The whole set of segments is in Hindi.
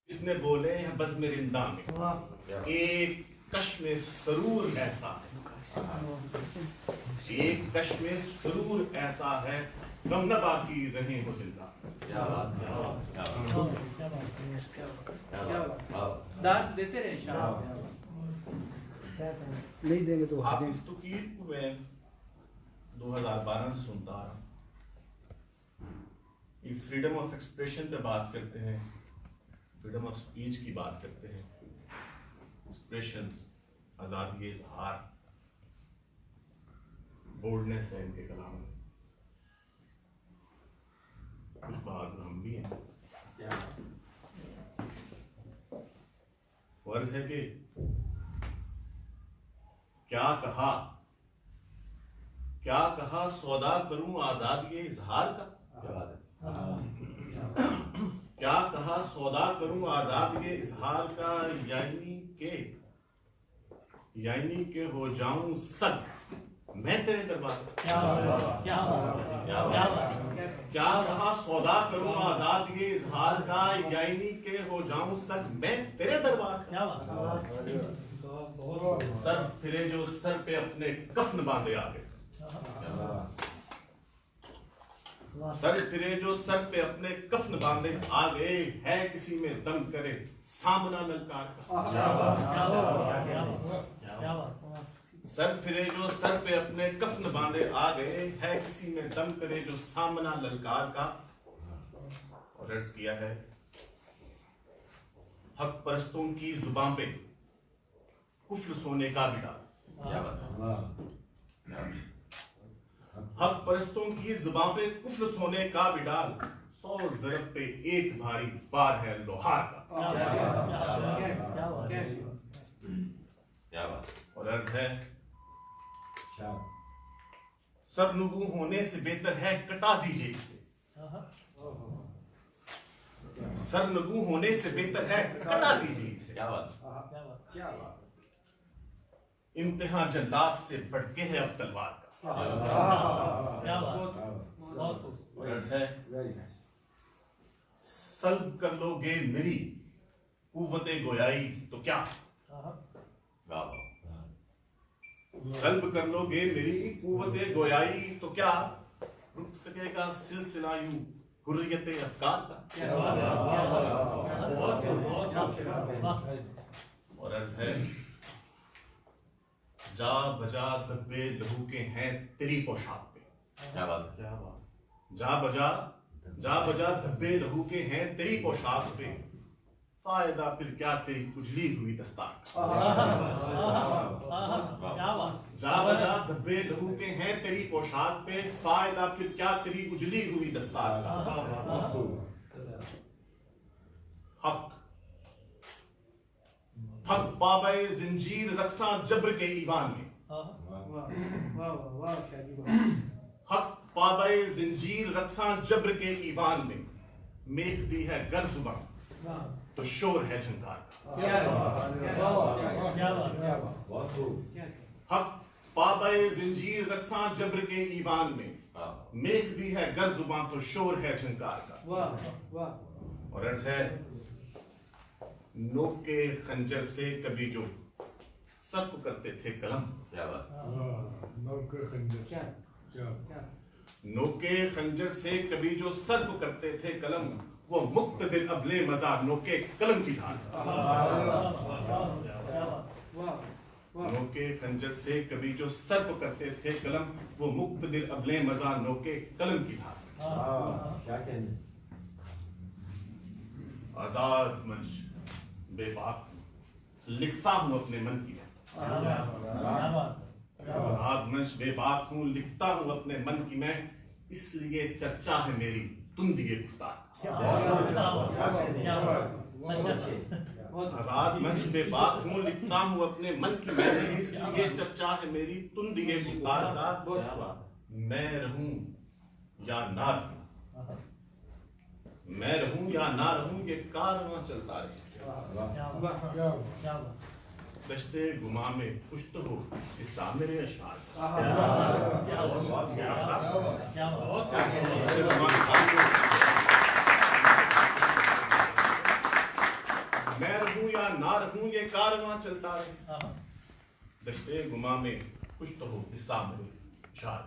जितने बोले हैं बज़्म रिंदा में एक कश्म सरूर ऐसा है, एक कश्म सरूर ऐसा है, गम न बाकी रहे हो जिंदा। दाद देते रहे नहीं देंगे तो आतिफ तुकीर को मैं 2012 से सुनता आ रहा हूँ। ये फ्रीडम ऑफ एक्सप्रेशन पे बात करते हैं, फ्रीडम ऑफ स्पीच की बात करते हैं, एक्सप्रेशंस, आज़ादी इज़हार, बोल्डनेस है इनके कलाम में। कुछ बहादुर हम भी हैं। वर्ज है कि क्या कहा सौदा करूं आजादी इजहार का, क्या कहा सौदा करूं आजादी इजहार का, यानी के हो जाऊं सग मैं तेरे दरबार। क्या कहा सौदा करूं आजादी इजहार का, यानी के हो जाऊं सग मैं तेरे दरबार। सर फिरे जो सर पे अपने कफन बांधे आ गए, सर फिरे जो सर पे अपने कफन बांधे आ गए, है किसी में दम करे सामना ललकार का। सर फिरे जो सर पे अपने कफन बांधे आ गए, है किसी में दम करे जो सामना ललकार का। और अर्ज किया है, हक परस्तों की जुबान पे कुफ्र सोने का भी डाल। हक परस्तों की जुबान पे कुफ्र सोने का भी डाल, 100 ज़रब पे एक भारी बार है लोहार का। क्या बात। और अर्ज है, सब नुगू होने से बेहतर है कटा दीजिए इसे, सर नगू होने से बेहतर है कटा दीजिए इसे। क्या बात। इम्तिहान जल्लाद से बढ़ के है अब तलवार का। सल्ब कर लोगे मेरी कुव्वते गोयाई तो क्या, सल्ब कर लोगे मेरी कुव्वते गोयाई तो क्या, रुक सकेगा सिलसिला यूं हुर्रियत अफकार का। और अर्ज है, जा बजा धब्बे लहू के हैं तेरी पोशाक पे। क्या बात है। जा बजा धब्बे लहू के हैं तेरी पोशाक पे, फायदा फिर क्या तेरी उजली हुई दस्तार का। जा बजा धब्बे लहू के हैं तेरी पोशाक पे, फायदा फिर क्या तेरी उजली हुई दस्तार का। हक पाबे जिंजीर रक्सा जब्र के ईवान में, हक पाबे जिंजीर रक्सा जब्र के ईवान में, मेख दी है गर जुबान तो शोर है झंकार का। हक पाबे जिंजीर रक्सा जब्र के ईवान में, मेख दी है गर जुबान तो शोर है झंकार का। और अर्ज है, नोक के खंजर से कभी जो सर को करते थे कलम। क्या बात। नोक के खंजर से कभी जो सर को करते थे कलम, वो मुक्त दिल अबले मजा नोके कलम की धार। नोक के खंजर से कभी जो सर को करते थे कलम, वो मुक्त दिल अबले मजा नोके कलम की धार। आजाद मंच बेबाक लिखता हूं अपने मन की मैं, आजाद मंच बेबाक हूं लिखता हूं अपने मन की मैं, इसलिए चर्चा है मेरी तुंदिए गुफ्तार। आजाद मंच बेबाक हूं लिखता हूं अपने मन की मैं, इसलिए चर्चा है मेरी तुंदिए गुफ्तार का। मैं रहूं या ना रहूं, मैं रहूं या ना रहूं ये कारवां चलता रहे। कश्ते गुमा में खुश तो हो किस्सा मेरे अशआर। या ना रहूं ये कारवां चलता रहे। दश्ते गुमा में कुछ तो हो हिस्सा मेरे शाद।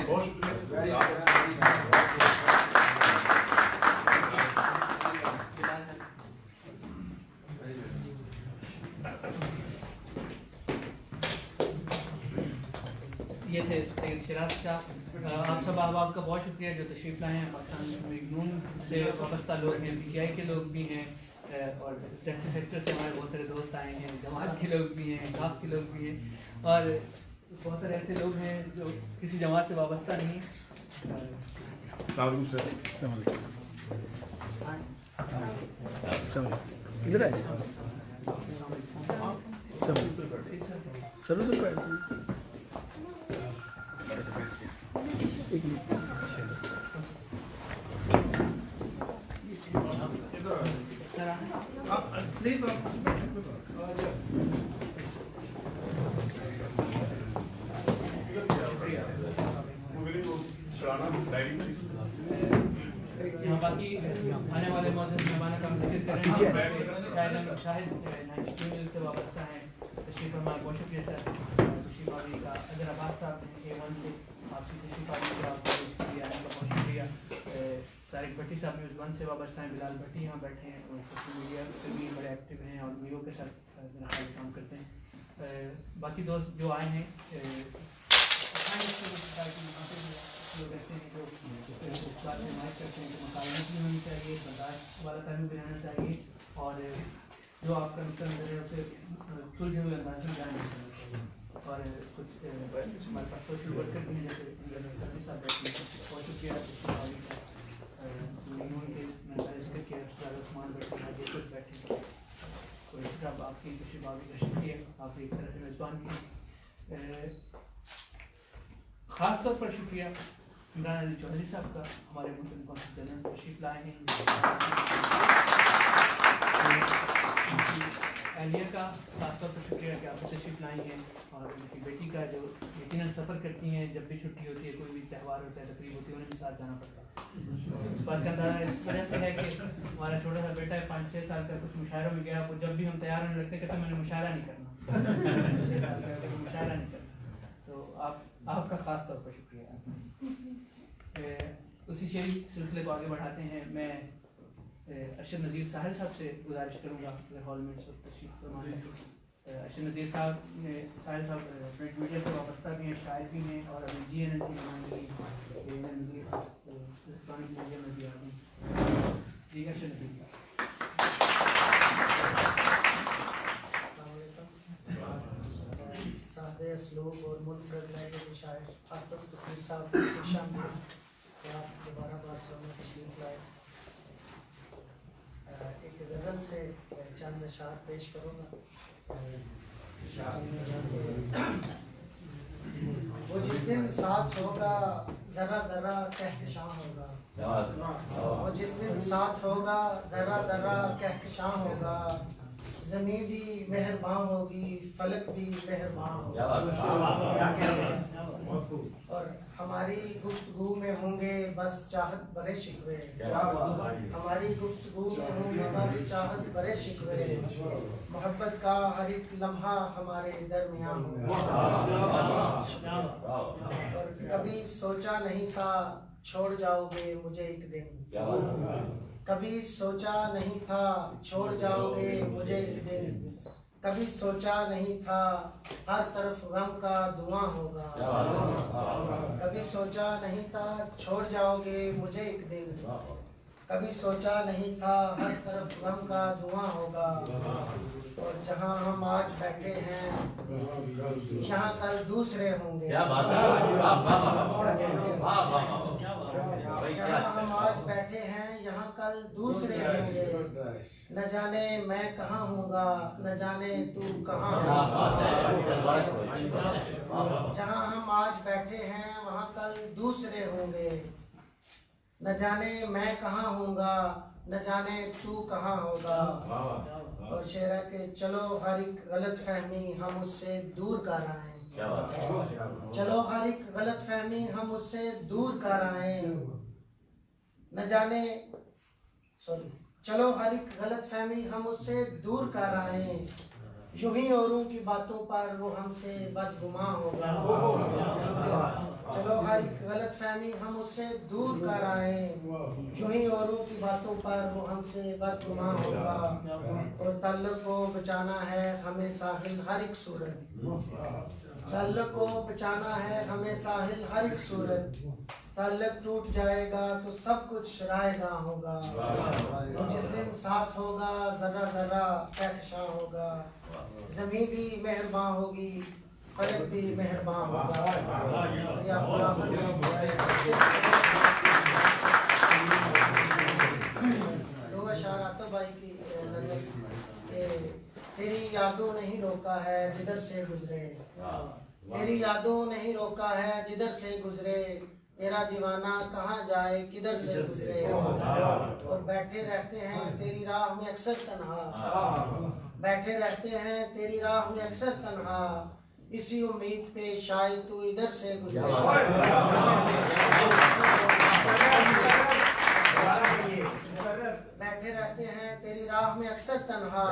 बहुत शुक्रिया। ये थे सैयद शिराज शाह। आप सब अहबाब का बहुत शुक्रिया जो तशरीफ़ लाए हैं। पाकिस्तान में नून से वाबस्ता लोग हैं, PTI के लोग भी हैं, और टैक्सी सेक्टर से हमारे बहुत सारे दोस्त आए हैं, जमात के लोग भी हैं, काफ के लोग भी हैं, और बहुत सारे ऐसे लोग हैं जो किसी जमात से वाबस्ता नहीं। इधर आए सर उधर बैठ एक प्लीज यहाँ बाकी आने वाले मौजूद मेहमानों का हम जिक्र करें। शाहिद 92 मिल से वाबस्ता हैं, तशरीफ हमारा बहुत शुक्रिया सर। तशरीफ आने का अजहर अब्बास साहब हैं A1 से, आपकी तशरीफ आने का बहुत शुक्रिया। तारिक भट्टी साहब न्यूज़ 1 से वाबस्ता हैं। बिलाल भट्टी यहाँ बैठे हैं और सोशल मीडिया पे भी बड़े एक्टिव हैं और मीडियो के साथ मेरा ख्याल काम करते हैं। बाकी दोस्त जो आए हैं लोग ऐसे हैं जो इस बात में माइक करते हैं कि मुकाबला भी होनी चाहिए, बर्दाश्त वाला पहलू भी रहना चाहिए, और जो आपका नुकता नजर है उसे सुलझे हुए अंदाज में जाना चाहिए। और कुछ हमारे पास सोशल वर्कर भी हैं, जैसे साहब बैठे हैं, बहुत शुक्रिया उस्मान बैठे तो साहब आपकी तशरीफ आवी का शुक्रिया। आप एक तरह से मेज़बान की। ख़ास तौर पर शुक्रिया इमरान अली चौधरी साहब का, हमारे मुस्लिम कौंसिल जनरल तशरीफ लाए हैं। एलिया का ख़ास तौर पर शुक्रिया कि आप तशरीफ लाई हैं, और उनकी बेटी का जो यकीनन सफ़र करती हैं, जब भी छुट्टी होती है, कोई भी त्यौहार होता है, तकरीब होती है, उन्हें भी साथ जाना पड़ता है। इस बात का अंदाज़ा इस वजह से है कि हमारा छोटा सा बेटा है 5-6 साल का, कुछ मुशायरों में गया, जब भी हम तैयार होने लगते हैं कहते मैंने मुशायरा नहीं करना। मुशायरा नहीं करना। तो आपका ख़ास तौर पर शुक्रिया। उसी सिलसिले को आगे बढ़ाते हैं। मैं अरशद नज़ीर साहिल साहब से गुजारिश करूँगा अगर हॉल में इस वक्त तशरीफ फरमा लें। अरशद नज़ीर साहब साहिल साहब प्रिंट मीडिया से वाबस्ता भी हैं, शायर भी हैं, और अभी GNN की नुमाइंदगी इलेक्ट्रॉनिक मीडिया में भी आ गई। जी अरशद नज़ीर लोग और मुनफरद लहजे के शायर आतिफ तकीर साहब को खुशामदीद कि आप दोबारा बारसाने तशरीफ लाए। एक गज़ल से चंद अशार पेश करूँगा। वो जिस दिन साथ होगा ज़रा ज़रा कहकशां होगा, वो जिस दिन साथ होगा ज़रा ज़रा कहकशां होगा, ज़मीं भी मेहरबान होगी, फलक भी मेहरबान होगा, और हमारी गुफ्तगू में होंगे बस चाहत बड़े शिकवे, हमारी गुफ्तगू में होंगे बस चाहत बड़े शिकवे, मोहब्बत का हर एक लम्हा हमारे दरमियान होगा। और कभी सोचा नहीं था छोड़ जाओगे मुझे एक दिन, कभी सोचा नहीं था छोड़ जाओगे मुझे एक दिन, कभी सोचा नहीं था हर तरफ गम का धुआं होगा, कभी सोचा नहीं था छोड़ जाओगे मुझे एक दिन, कभी सोचा नहीं था हर तरफ गम का धुआं होगा, और जहां हम आज बैठे हैं यहाँ कल दूसरे होंगे, जहाँ हम आज बैठे हैं यहाँ कल दूसरे होंगे, न जाने मैं कहाँ हूँगा न जाने तू कहाँ होगा, जहाँ हम आज बैठे हैं वहाँ कल दूसरे होंगे, न जाने मैं कहाँ हूँगा न जाने तू कहाँ होगा। और शेर है कि चलो हर एक गलत फहमी हम उससे दूर कर आए, चलो हर एक गलत फहमी हम उससे दूर कर आए, न जाने चलो हर एक गलत फहमी हम उससे दूर कर आए, यूं ही औरों की बातों पर वो हमसे बदगुमां होगा। चलो हर एक गलत फहमी हम उससे दूर कर आए, यूं ही औरों की बातों पर वो हमसे बदगुमां होगा। और ताल्लुक को बचाना है हमें साहिल हर एक सूरत, ताल्लुक को बचाना है हमें साहिल हर एक सूरत। ताल्लुक टूट जाएगा तो सब कुछ शराएगा होगा, जिस दिन साथ होगा जरा जरा कहशा होगा। जमीन भी मेहरबान होगी, फलक भी मेहरबान होगा। या खुदा दो अशारा तो भाई की नजर के तेरी यादों नहीं रोका है जिधर से गुजरे, तेरी यादों नहीं रोका है जिधर से गुजरे। तेरा दीवाना कहाँ जाए किधर से गुजरे। और बैठे रहते हैं तेरी राह में अक्सर तन्हा, बैठे रहते हैं तेरी राह में अक्सर तन्हा। इसी उम्मीद पे शायद तू इधर से गुजरे। बैठे रहते हैं तेरी राह में अक्सर तन्हा,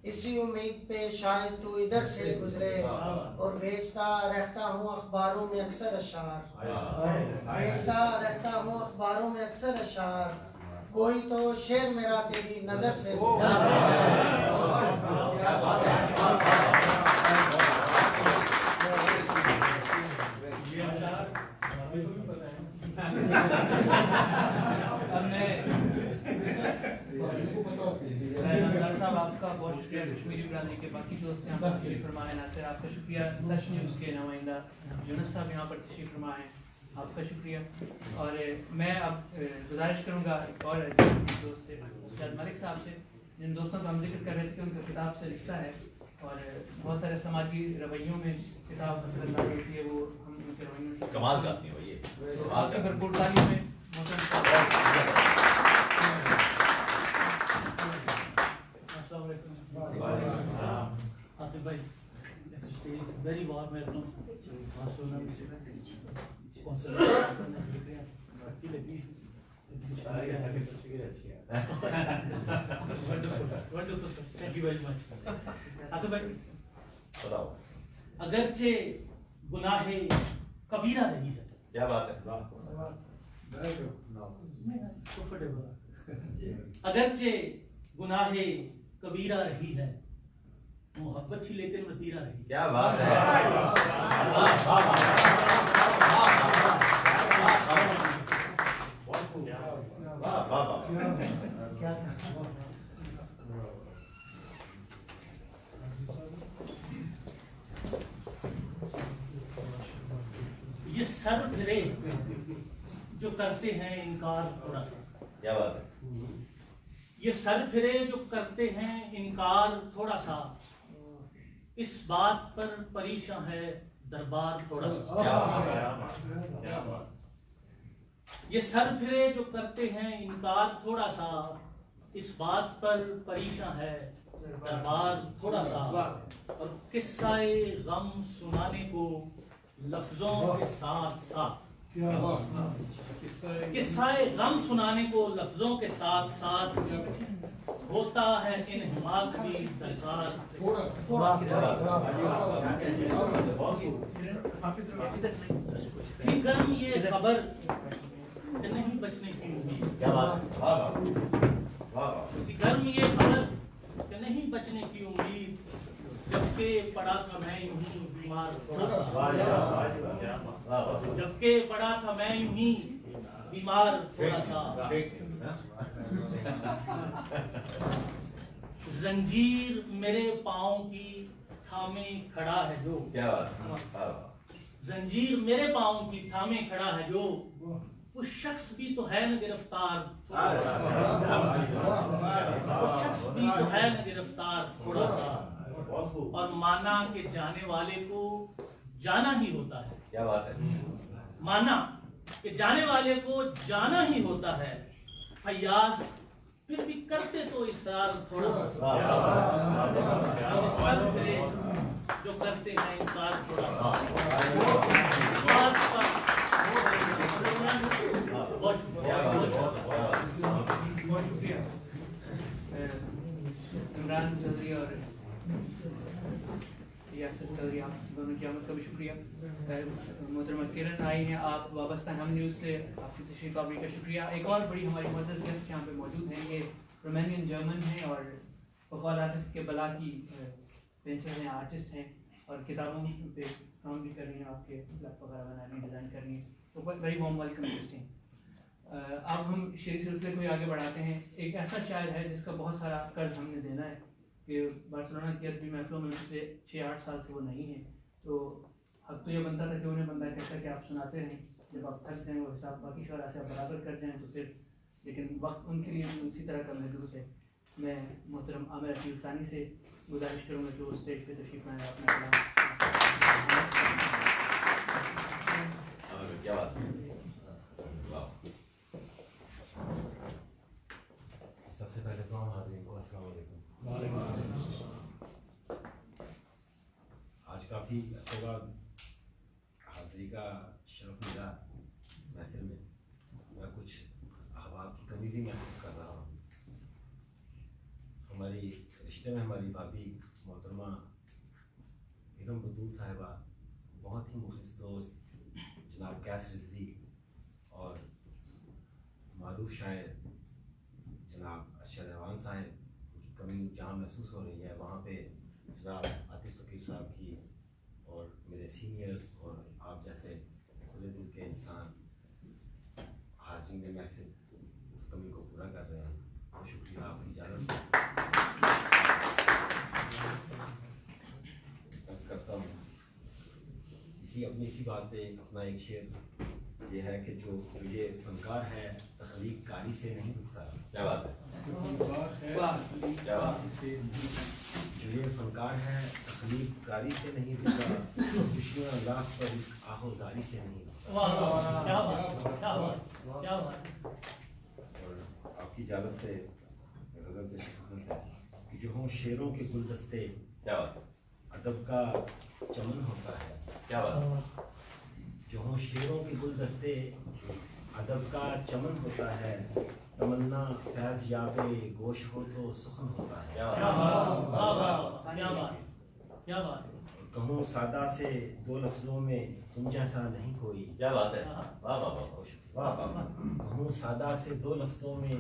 इसी उम्मीद पे शायद तू इधर से गुजरे। और भेजता रहता हूँ अखबारों में अक्सर अशार, भेजता रहता हूँ अखबारों में अक्सर अशार। कोई तो शेर मेरा तेरी नजर से साहब आपका बहुत शुक्रिया। कश्मीरी बरादरी के बाकी दोस्त यहाँ पर तशरीफ फरमाए, नासिर आपका शुक्रिया। सच न्यूज़ के नुमाइंदा यूनुस साहब यहाँ पर तशरीफ फरमाए, आपका शुक्रिया। और मैं अब गुजारिश करूँगा एक और दोस्त से, उस्ताद मलिक साहब से, जिन दोस्तों का हम जिक्र कर रहे थे कि उनका किताब से रिश्ता है और बहुत सारे समाजी रवैयों में किताब असरअंदाज होती है, वो हम उनके रवैयों से कमाल का आदमी है ये, आपके भरपूर तारीफ में आतिफ भाई, very warm welcome. Wonderful, sir. Thank you very much. Atif भाई, बताओ अगरचे गुनाहे कबीरा रही है, क्या बात है। अगरचे गुनाहे कबीरा रही है, मोहब्बत ही लेकिन वतीरा रही है। क्या बात है। क्या ये सर फिरे जो करते हैं इनकार थोड़ा सा, क्या बात है। ये सर फिरे जो करते हैं इनकार थोड़ा सा, इस बात पर परेशान है दरबार थोड़ा सा। ये सर फिरे जो करते हैं इनकार थोड़ा सा, इस बात पर परेशान है दरबार थोड़ा सा। और किस्सा-ए गम सुनाने को लफ्जों के साथ साथ, किस्सा-ए गम सुनाने को लफ्जों के साथ साथ होता है इन हिमाक की दरकार थी गर्म ये खबर कि नहीं बचने की उम्मीद। क्या बात है। थी गर्म ये खबर कि नहीं बचने की उम्मीद, जबकि पड़ा था मैं यूं ही बीमार थोड़ा सा, जबकि पड़ा था मैं यूं ही बीमार थोड़ा सा। जंजीर मेरे पाँव की थामे खड़ा है जो, क्या बात है। जंजीर मेरे पाँव की थामे खड़ा है जो, वो शख्स भी तो है न गिरफ्तार, वो शख्स भी तो है न गिरफ्तार थोड़ा सा। और माना कि जाने वाले को जाना ही होता है, क्या बात है। माना कि जाने वाले को जाना ही होता है। फयाज फिर भी करते तो इसरार थोड़ा सा, जो करते हैं इनकार थोड़ा सा। बहुत शुक्रिया। इमरान चौधरी और यासिर चौधरी, आप दोनों की आमद का भी शुक्रिया। मोहतरमा किरण आई हैं, आप वाबस्ता हम न्यूज़ से, आपकी तशरीफ आवरी का शुक्रिया। एक और बड़ी हमारी मुअज़्ज़ज़ गेस्ट यहाँ पे मौजूद हैं, ये रोमानियन जर्मन हैं और बकौल आर्टिस्ट के बला की पेंशन हैं, आर्टिस्ट हैं और किताबों पे काम भी कर रही हैं, आपके फ्लैप वगैरह बनाने डिज़ाइन कर रही हैं, तो वेरी वार्म वेलकम इंटरेस्टिंग। अब हम शेरी सिलसिले को आगे बढ़ाते हैं। एक ऐसा शायर है जिसका बहुत सारा कर्ज हमने देना है कि बार्सिलोना की अरबी महफिलों में पिछले 6-8 साल से वो नहीं है, तो हक तो ये बनता था कि उन्हें बंदा कहता कि आप सुनाते रहें, जब आप थक जाएँ वो हिसाब बाकी शोरा से आप बराबर कर जाएँ तो फिर, लेकिन वक्त उनके लिए भी उसी तरह का महदूद है। मैं मोहतरम आमिर अकील सानी से गुजारिश करूँगा कि वो स्टेज पे तशरीफ लाएं अपना कलाम। क्या बात है। सबसे पहले तो हम हाज़रीन को अस्सलाम वालेकुम। आज काफ़ी अरसे बाद हाज़री का शरफ मिला महफिल में, मैं कुछ अहबाब की कमी भी महसूस कर रहा हूँ। हमारी रिश्ते में हमारी भाभी मोहतरमा इरम बतूल साहिबा, बहुत ही मुखलिस दोस्त जनाब कैस रिजवी और मारूफ शायर जनाब अरशद अहवान साहब की कमी जहाँ महसूस हो रही है, वहाँ पे जनाब आतिफ फकीर साहब की और मेरे सीनियर्स और आप जैसे खुले दिल के इंसान हाज़रीन ने महफिल उस कमी को पूरा कर रहे हैं। बहुत शुक्रिया आपकी इजाज़त करता हूँ। इसी बात पे अपना एक शेर ये है कि जो ये फनकार है तख्लीक कारी से नहीं रुकता। क्या बात है, क्या बात है। जो ये फनकार है तख्लीक कारी से नहीं रुकता, खुशियाँ लाख पर आहोजारी से नहीं रुकता। और आपकी इजाज़त से गज़ल पे शिकवत है कि जो हों शेरों के गुलदस्ते, क्या बात, अदब का चमन होता है। क्या बात, जो हों शेरों के गुलदस्ते अदब का चमन होता है, तमन्ना फैज़ याबे गोश हो तो सुखन होता है। क्या बात। कहूँ सादा से दो लफ्ज़ों में तुम जैसा नहीं कोई। क्या बात है, वाह वाह वाह वाह। कहूँ सादा से दो लफ्ज़ों में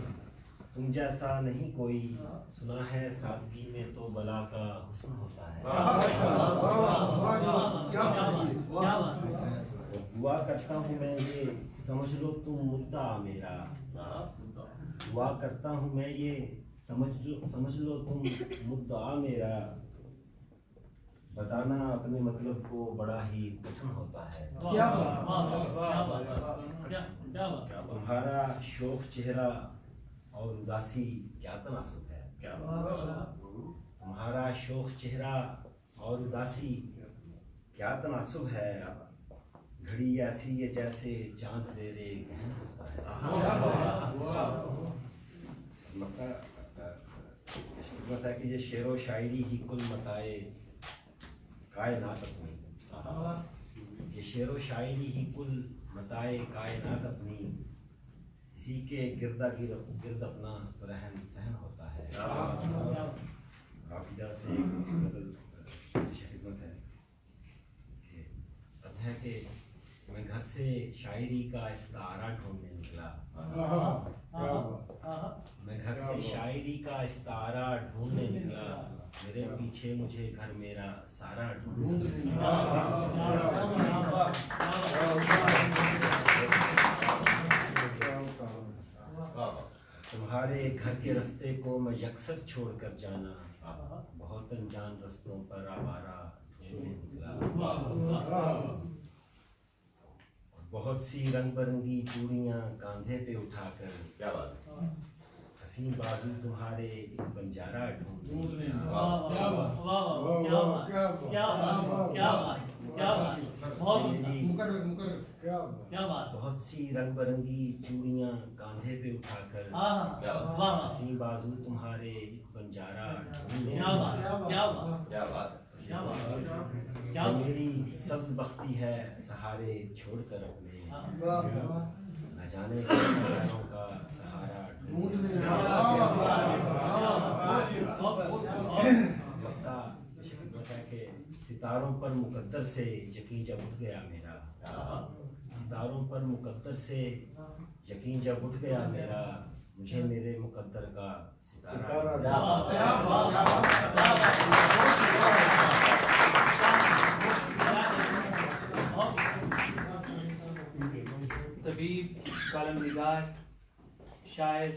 तुम जैसा नहीं कोई, सुना है सादगी में तो बला का हुस्न होता है। दुआ करता हूँ मैं ये समझ लो तुम मुद्दा मेरा, दुआ करता हूँ मैं ये समझ लो तुम मुद्दा मेरा, बताना अपने मतलब को बड़ा ही कठिन होता है। तुम्हारा शोख चेहरा और उदासी क्या तनासुब है। क्या तुम्हारा शोख चेहरा और उदासी क्या तनासुब है, घड़ी ऐसी है जैसे चांद ज़ेरे गहन होता है। कि ये शेर व शायरी ही कुल मताए कायनात अपनी, ये शेर व शायरी ही कुल मताए कायनात अपनी, इसी के गिर्द अपना तो रहन सहन होता है। काफिदा से खिदमत है कि अब है कि मैं घर से शायरी का इस्तारा ढूंढने निकला, मैं घर से शायरी का इस्तारा ढूंढने निकला, मेरे पीछे मुझे घर मेरा सारा ढूंढने। तुम्हारे घर के रास्ते को मैं यकसर छोड़ कर जाना, बहुत अनजान रास्तों पर आवारा ढूंढने निकला। बहुत सी रंग बिरंगी चूड़ियां कांधे पे उठाकर, क्या बात, हसीन बाजू तुम्हारे एक बंजारा ढूंढने। बहुत सी रंग बिरंगी चूड़ियां कांधे पे उठाकर, हसीन बाजू तुम्हारे एक बंजारा ढूंढने। मेरी सब्ज बख्ती है सहारे छोड़कर अपने, न जाने का सहारा ढूंढने। कहता है कि सितारों पर मुकद्दर से यकीन जब उठ गया मेरा, सितारों पर मुकद्दर से यकीन जब उठ गया मेरा, मुझे मेरे मुकद्दर का तबीब, कालम निगार, शायर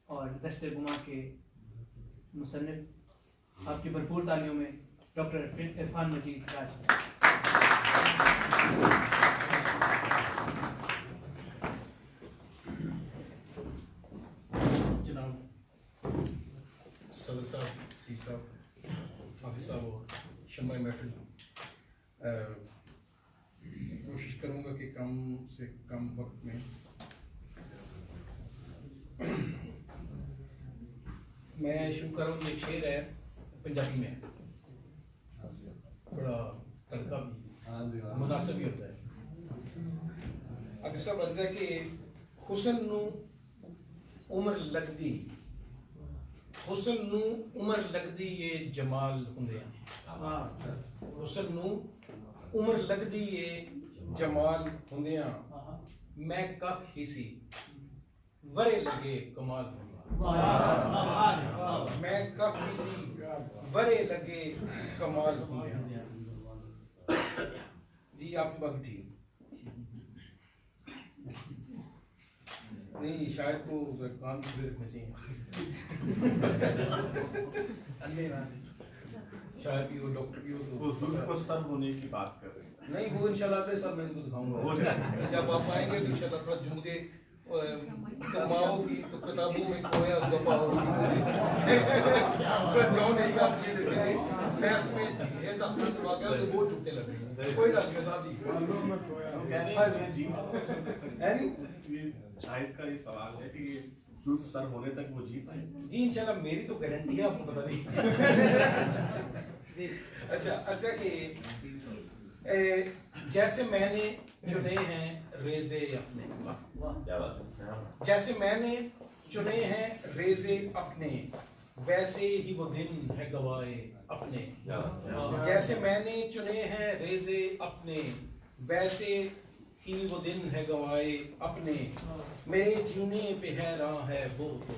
और दश्ते गुमा के मुसन्निफ, आपकी भरपूर तालियों में डॉक्टर इरफान मजीद राज। जनाब सदर साहब, सी साहब, हाफिज साहब और शम्मा महफिल, कोशिश करूँगा कि कम से कम वक्त में मैं शुरू कर रहा हूँ। ये शेर है पंजाबी में, थोड़ा तड़का भी मुनासिब भी होता है। आतिफ साहब अर्ज़ है कि हुसन नू उम्र लगदी, हुसन नू उम्र लगदी ये जमाल हुंदे हैं। हुसन नू उम्र लगदी ये जमाल हुंदे हैं। मैं कख ही सी वरे लगे कमाल हुंदे। मैं कख ही सी वरे लगे कमाल हुंदे हैं। जी आपकी बात ठीक नहीं, शायद को कान खुले रखना चाहिए। शायद भी हो, डॉक्टर भी हो उसको सब होने की बात कर रहे हैं। नहीं, वो इंशाल्लाह अगले साल मैं इनको दिखाऊंगा। जब आप आएंगे तो इंशाल्लाह थोड़ा जुमले कमाओगी तो किताबों में खोया गपा होगी। जो नहीं आप ये देखेंगे मैथ में ये डॉक्टर के वाकई में वो चुपते लग रहे हैं। कोई बात नहीं साहब जी, कह रहे हैं जी, ये शायद का ये सवाल है कि जुल्फ सर होने तक वो जी पाए। जी इंशाल्लाह मेरी तो गारंटी है, आपको पता नहीं। अच्छा कि जैसे मैंने चुने हैं रेजे अपने, जैसे मैंने चुने हैं रेजे अपने, वैसे ही वो दिन है गवाए अपने। जैसे मैंने चुने हैं रेजे अपने, वैसे ही वो दिन है गवाए अपने। मेरे जीने पे हैरान है वो तो,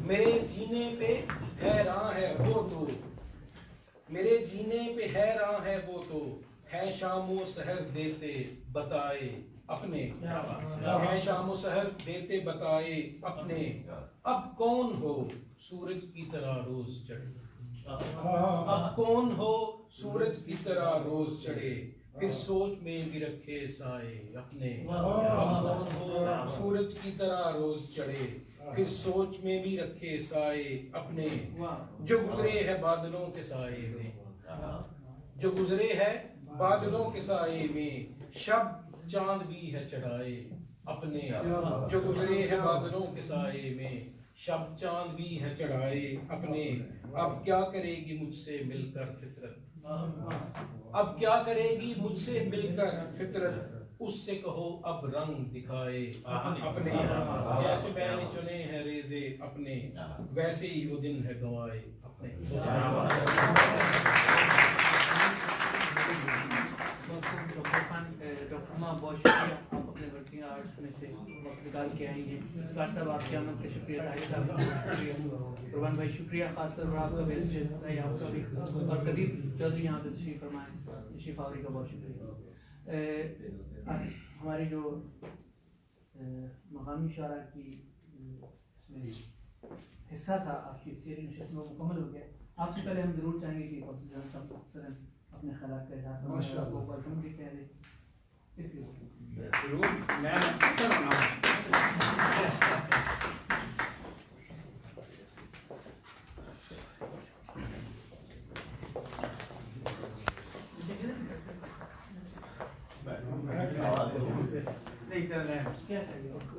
मेरे जीने पे हैरान है वो तो, मेरे जीने पे हैरान है वो तो, है शामो सहर देते बताए अपने, है शामो सहर देते बताए अपने। अब कौन हो सूरज की तरह रोज चढ़े, अब कौन हो सूरज की तरह रोज चढ़े, फिर सोच में भी रखे साए अपने। अब कौन हो सूरज की तरह रोज चढ़े, फिर सोच में भी रखे साए अपने। जो गुजरे है बादलों के साए में, जो गुजरे है बादलों के साए में, शब चांद भी है चढ़ाए अपने। जो गुजरे है बादलों के साए में, शब चांद भी है चढ़ाए अपने। अब क्या करेगी मुझसे मिलकर फितरत, अब क्या करेगी मुझसे मिलकर फितरत, उससे कहो अब रंग दिखाए अपने। जैसे मैंने चुने हैं रेजे अपने, वैसे ही वो दिन है गवाए अपने। डॉक्टर माँ बहुत शुक्रिया, आप अपने वर्किंग आवर्स में से वक्त निकाल के आई हैं। कार साहब आपकी आमद का शुक्रिया, ताहिर साहब का शुक्रिया, कुर्बान भाई शुक्रिया खास तौर पर आपका भी, आपका भी, और कदीर चौधरी यहाँ पे तशरीफ फरमाए, तशरीफ आवरी का बहुत शुक्रिया। हमारी जो मकामी शारा की हिस्सा था आपकी शेरी नशस्त में मुकम्मल हो गया। आपसे पहले हम जरूर चाहेंगे कि अपने ख्यालात का इजहार भी कह दें। जरूर मैं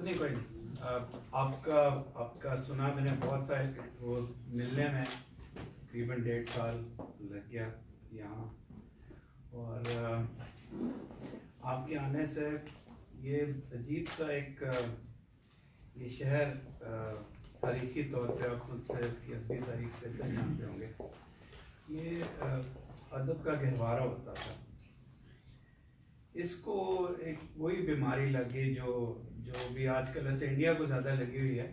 नहीं कोई नहीं, आपका सुना मैंने बहुत है, वो मिलने में तकरीबन 1.5 साल लग गया यहाँ, और आपके आने से ये अजीब सा एक ये शहर तारीखी तौर पे आप खुद से इसकी असली तारीख से जानते होंगे। ये अदब का गहवारा होता था। इसको एक वही बीमारी लगी जो भी आजकल ऐसे इंडिया को ज़्यादा लगी हुई है,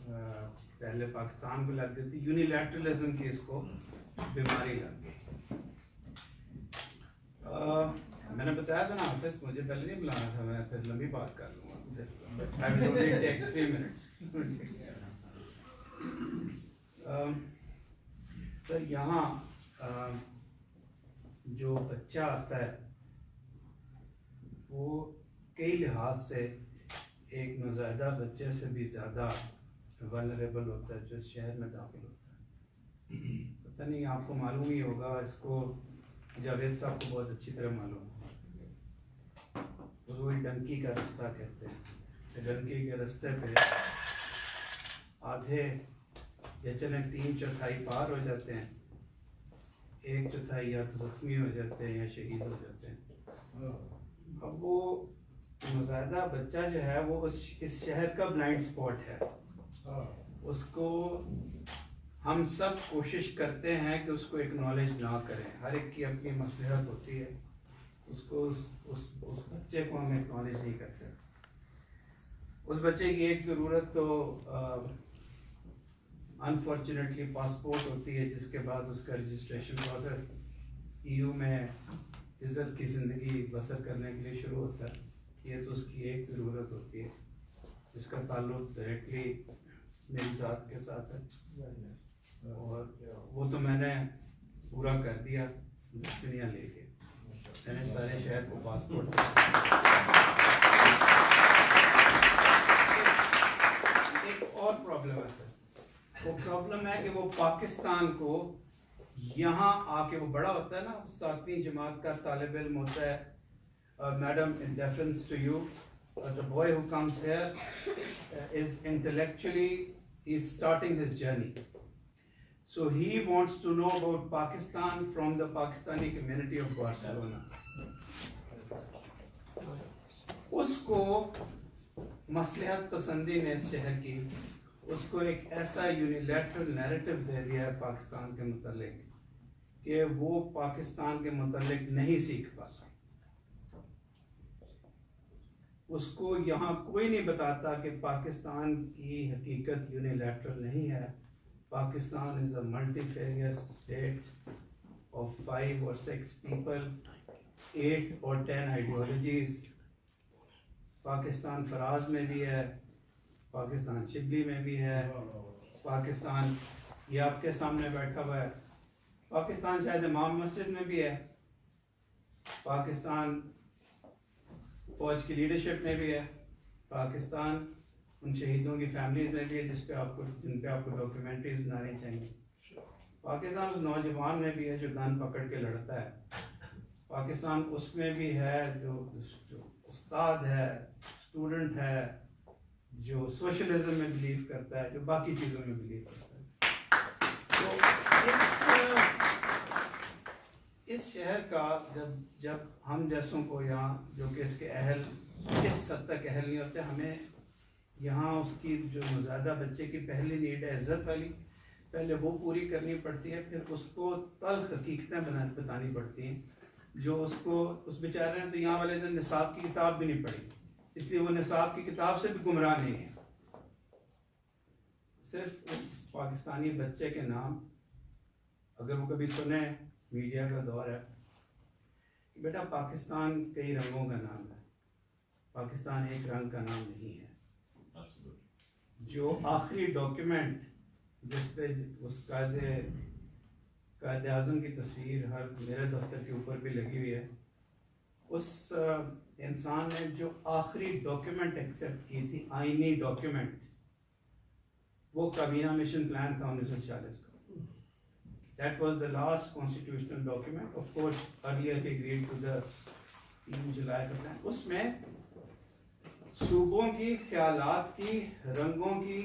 पहले पाकिस्तान को लग गई थी, यूनिलैटरलिज्म की इसको बीमारी लग गई। मैंने बताया था ना हाफिज, मुझे पहले नहीं बुलाना था, मैं फिर लंबी बात कर लूँगा। I will only take 3 minutes. Sir यहाँ जो बच्चा आता है वो कई लिहाज से एक नौज़ायदा बच्चे से भी ज़्यादा वल्नरेबल होता है जो इस शहर में दाखिल होता है। पता नहीं आपको मालूम ही होगा, इसको जावेद साहब को बहुत अच्छी तरह मालूम है। वो डंकी का रास्ता कहते हैं। डंकी के रास्ते पे आधे या चले 3/4 पार हो जाते हैं, 1/4 या तो जख्मी हो जाते हैं या शहीद हो जाते हैं। अब वो नौज़ायदा बच्चा जो है वो इस शहर का ब्लाइंड स्पॉट है। उसको हम सब कोशिश करते हैं कि उसको एक्नॉलेज ना करें, हर एक की अपनी मसलहत होती है, उसको उस बच्चे को हम एक्नॉलेज नहीं करते। उस बच्चे की एक ज़रूरत तो अनफॉर्चुनेटली पासपोर्ट होती है, जिसके बाद उसका रजिस्ट्रेशन प्रोसेस EU में इज़्ज़त की ज़िंदगी बसर करने के लिए शुरू होता है। ये तो उसकी एक ज़रूरत होती है जिसका ताल्लुक डायरेक्टली मेरी ज़ात के साथ है, और वो तो मैंने पूरा कर दिया दुनिया लेके। मैंने सारे शहर को पासपोर्ट एक और प्रॉब्लम है सर, वो प्रॉब्लम है कि वो पाकिस्तान को यहाँ आके, वो बड़ा होता है ना, 7वीं जमात का तालिब इल्म होता है, madam in deference to you, the boy who comes here is intellectually, he's starting his journey, so he wants to know about Pakistan from the Pakistani community of Barcelona. उसको मसलहत पसंदी ने शहर की उसको एक ऐसा यूनिलैटरल नैरेटिव दे दिया है पाकिस्तान के मुतालिक कि वो पाकिस्तान के मुतालिक नहीं सीख पाता। उसको यहाँ कोई नहीं बताता कि पाकिस्तान की हकीकत यूनिलैटरल नहीं है। Pakistan is a multifarious state of 5 or 6 people, 8 or 10 ideologies. Pakistan फराज में भी है, पाकिस्तान शिबली में भी है, पाकिस्तान ये आपके सामने बैठा हुआ है, पाकिस्तान शायद इमाम मस्जिद में भी है, पाकिस्तान फौज की लीडरशिप में भी है, पाकिस्तान उन शहीदों की फैमिलीज में भी है जिन पे आपको डॉक्यूमेंट्रीज बनानी चाहिए, पाकिस्तान उस नौजवान में भी है जो गन पकड़ के लड़ता है, पाकिस्तान उसमें भी है जो उस्ताद है, स्टूडेंट है, जो सोशलिज्म में बिलीव करता है, जो बाकी चीज़ों में बिलीव करता है। तो इस शहर का जब हम जैसों को यहाँ, जो कि इसके अहल इस हद तक अहल नहीं होते, हमें यहाँ उसकी जो ज़्यादा बच्चे की पहली नीड है इज़्ज़त वाली, पहले वो पूरी करनी पड़ती है, फिर उसको तल्ख हकीकतें बतानी पड़ती हैं जो उसको, उस बेचारे ने तो यहाँ वाले दिन निसाब की किताब भी नहीं पढ़ी, इसलिए वो निसाब की किताब से भी गुमराह नहीं है। सिर्फ उस पाकिस्तानी बच्चे के नाम, अगर वो कभी सुने, मीडिया का दौर है कि बेटा पाकिस्तान कई रंगों का नाम है, पाकिस्तान एक रंग का नाम नहीं है। जो आखिरी डॉक्यूमेंट जिस पे उस कायदे आज़म की तस्वीर हर मेरे दफ्तर के ऊपर भी लगी हुई है, उस इंसान ने जो आखिरी डॉक्यूमेंट एक्सेप्ट की थी, आईनी डॉक्यूमेंट, वो काबीना मिशन प्लान था 1940 का। That was the last constitutional document. Of course, earlier he agreed to the 3 जुलाई का प्लान। उसमें सूबों की, ख्यालात की, रंगों की,